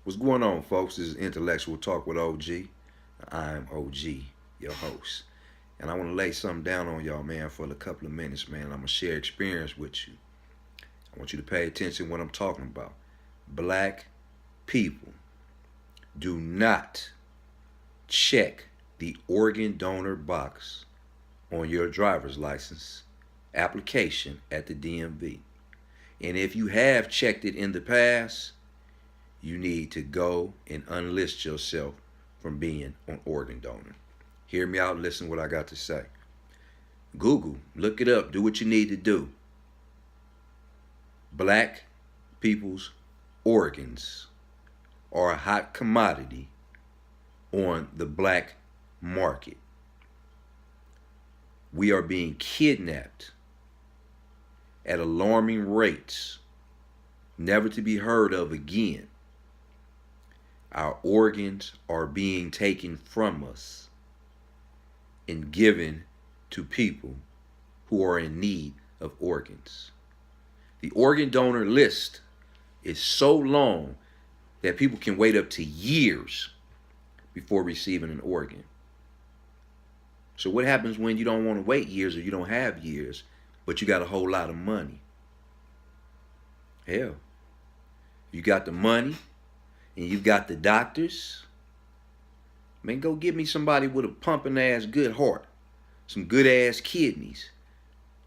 What's going on, folks? This is Intellectual Talk with OG. I'm OG, your host. And I want to lay something down on y'all, man, for a couple of minutes, man. I'm going to share experience with you. I want you to pay attention to what I'm talking about. Black people, do not check the organ donor box on your driver's license application at the DMV. And if you have checked it in the past, you need to go and unlist yourself from being an organ donor. Hear me out, listen what I got to say. Google, look it up, do what you need to do. Black people's organs are a hot commodity on the black market. We are being kidnapped at alarming rates, never to be heard of again. Our organs are being taken from us and given to people who are in need of organs. The organ donor list is so long that people can wait up to years before receiving an organ. So what happens when you don't want to wait years or you don't have years, but you got a whole lot of money? Hell, you got the money and you've got the doctors. Man, go get me somebody with a pumping ass good heart, some good ass kidneys.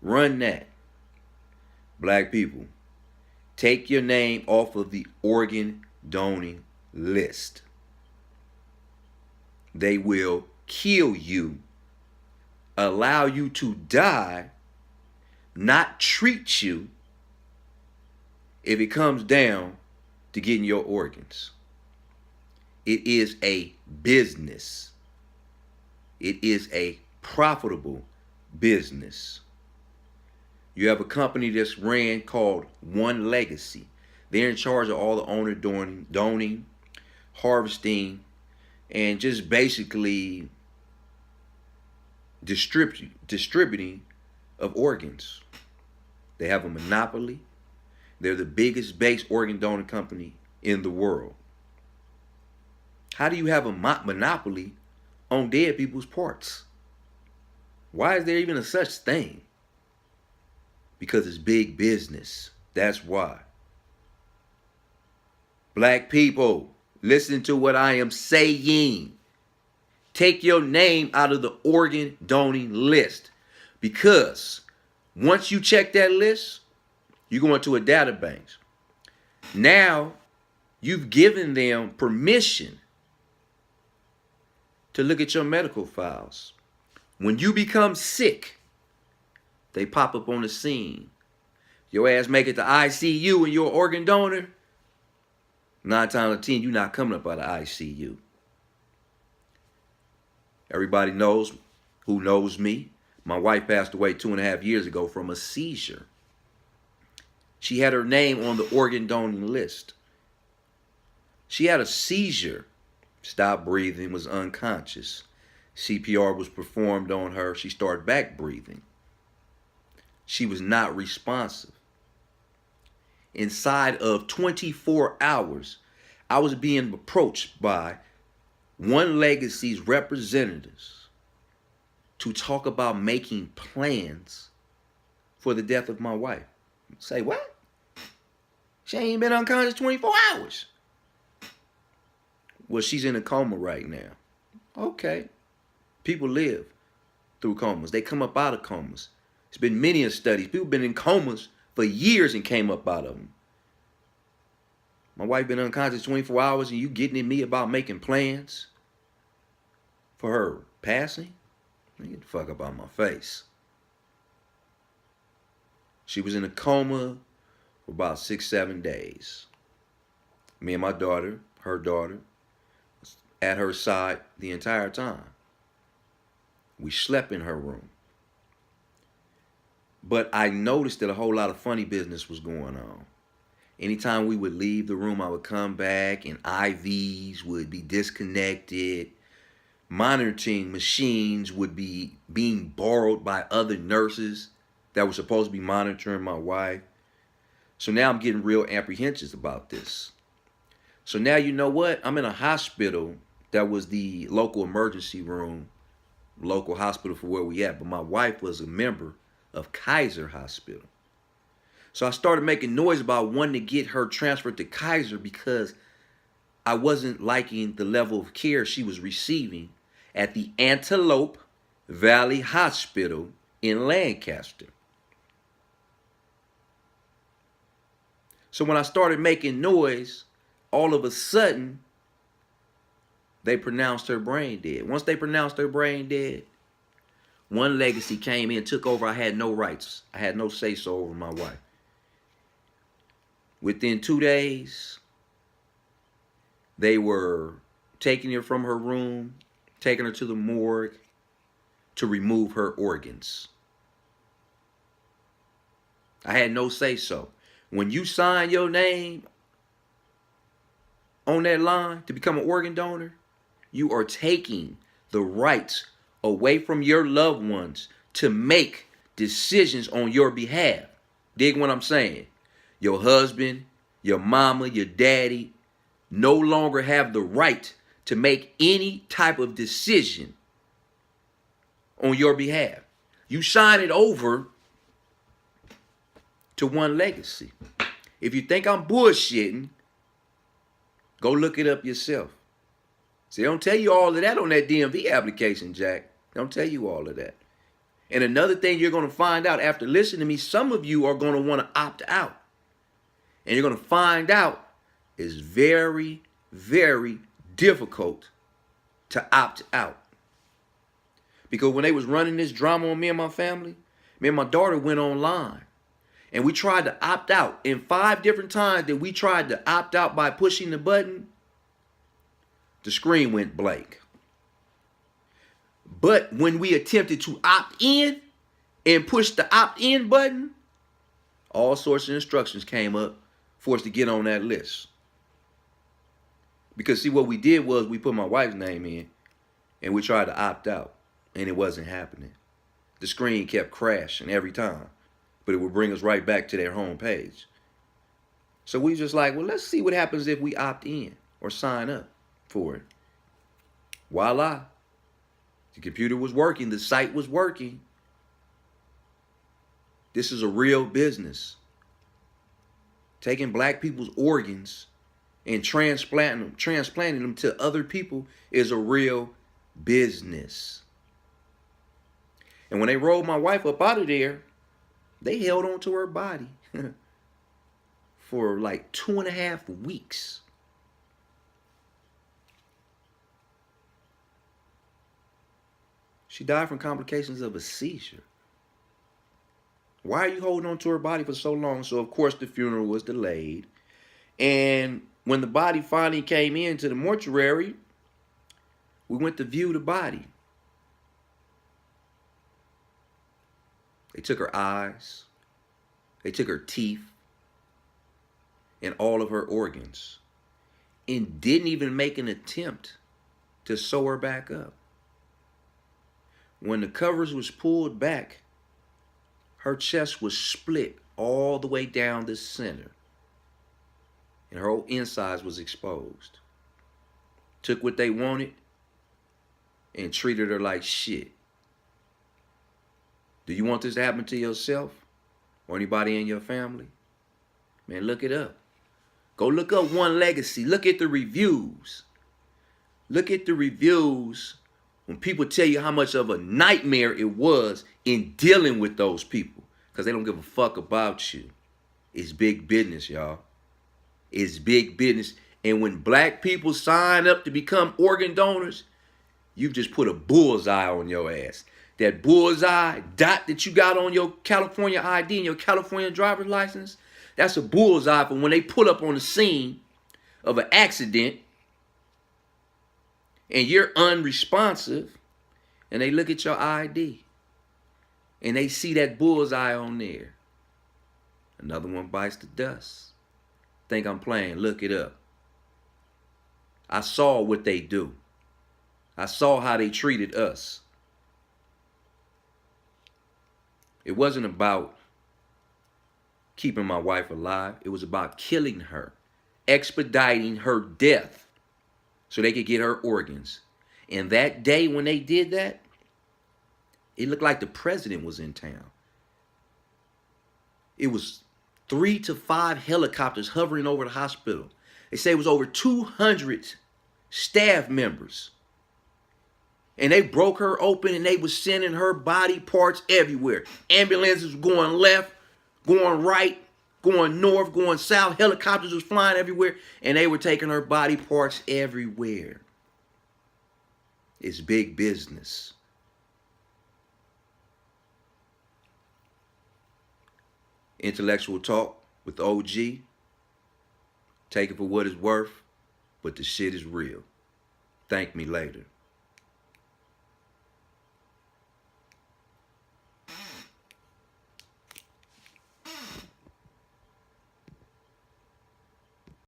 Run that. Black people, take your name off of the organ donating list. They will kill you, allow you to die, not treat you if it comes down to getting your organs. It is a business. It is a profitable business. You have a company that's ran called One Legacy. They're in charge of all the owner donating, harvesting, and just basically distributing of organs. They have a monopoly. They're the biggest base organ donor company in the world. How do you have a monopoly on dead people's parts? Why is there even a such thing? Because it's big business. That's why. Black people, listen to what I am saying. Take your name out of the organ donating list. Because once you check that list, you go into a database. Now, you've given them permission to look at your medical files. When you become sick, they pop up on the scene. Your ass make it to ICU and you're an organ donor. 9 times out of 10, you're not coming up out of ICU. Everybody knows who knows me. My wife passed away 2.5 years ago from a seizure. She had her name on the organ donating list. She had a seizure, stopped breathing, was unconscious. CPR was performed on her. She started back breathing. She was not responsive. Inside of 24 hours, I was being approached by One Legacy's representatives to talk about making plans for the death of my wife. Say what? She ain't been unconscious 24 hours. Well, she's in a coma right now. Okay. People live through comas. They come up out of comas. There's been many studies. People been in comas for years and came up out of them. My wife been unconscious 24 hours and you getting at me about making plans for her passing? Get the fuck up out my face. She was in a coma for about 6-7 days. Me and my daughter, her daughter, was at her side the entire time. We slept in her room. But I noticed that a whole lot of funny business was going on. Anytime we would leave the room, I would come back and IVs would be disconnected. Monitoring machines would be being borrowed by other nurses that were supposed to be monitoring my wife. So now I'm getting real apprehensive about this. So now you know what? I'm in a hospital that was the local emergency room, local hospital for where we at. But my wife was a member of Kaiser Hospital. So I started making noise about wanting to get her transferred to Kaiser because I wasn't liking the level of care she was receiving at the Antelope Valley Hospital in Lancaster. So when I started making noise, all of a sudden, they pronounced her brain dead. Once they pronounced her brain dead, One Legacy came in, took over. I had no rights. I had no say-so over my wife. Within 2 days, they were taking her from her room, taking her to the morgue to remove her organs. I had no say-so. When you sign your name on that line to become an organ donor, you are taking the rights away from your loved ones to make decisions on your behalf. Dig what I'm saying? Your husband, your mama, your daddy no longer have the right to make any type of decision on your behalf. You sign it over to One Legacy. If you think I'm bullshitting, go look it up yourself. See, they don't tell you all of that on that DMV application, Jack. They don't tell you all of that. And another thing you're going to find out after listening to me, some of you are going to want to opt out. And you're going to find out it's very, very difficult to opt out. Because when they was running this drama on me and my family, me and my daughter went online. And we tried to opt out. In 5 different times that we tried to opt out by pushing the button, the screen went blank. But when we attempted to opt in and push the opt-in button, all sorts of instructions came up for us to get on that list. Because see, what we did was we put my wife's name in and we tried to opt out, and it wasn't happening. The screen kept crashing every time, but it would bring us right back to their home page. So we just like, well, let's see what happens if we opt in or sign up for it. Voila. The computer was working. The site was working. This is a real business. Taking black people's organs and transplanting them to other people is a real business. And when they rolled my wife up out of there, they held on to her body for like 2.5 weeks. She died from complications of a seizure. Why are you holding on to her body for so long? So, of course, the funeral was delayed. And when the body finally came into the mortuary, we went to view the body. They took her eyes. They took her teeth and all of her organs and didn't even make an attempt to sew her back up. When the covers was pulled back, her chest was split all the way down the center, and her whole insides was exposed. Took what they wanted and treated her like shit. Do you want this to happen to yourself or anybody in your family? Man, look it up. Go look up One Legacy. Look at the reviews. Look at the reviews when people tell you how much of a nightmare it was in dealing with those people, because they don't give a fuck about you. It's big business, y'all. It's big business. And when black people sign up to become organ donors, you've just put a bullseye on your ass. That bullseye dot that you got on your California ID and your California driver's license, that's a bullseye for when they pull up on the scene of an accident and you're unresponsive, and they look at your ID and they see that bullseye on there. Another one bites the dust. Think I'm playing, look it up. I saw what they do. I saw how they treated us. It wasn't about keeping my wife alive. It was about killing her expediting her death so they could get her organs. And that day when they did that, it looked like the president was in town. It was 3 to 5 helicopters hovering over the hospital. They say it was over 200 staff members. And they broke her open and they was sending her body parts everywhere. Ambulances were going left, going right, going north, going south. Helicopters was flying everywhere. And they were taking her body parts everywhere. It's big business. Intellectual talk with OG. Take it for what it's worth, but the shit is real. Thank me later.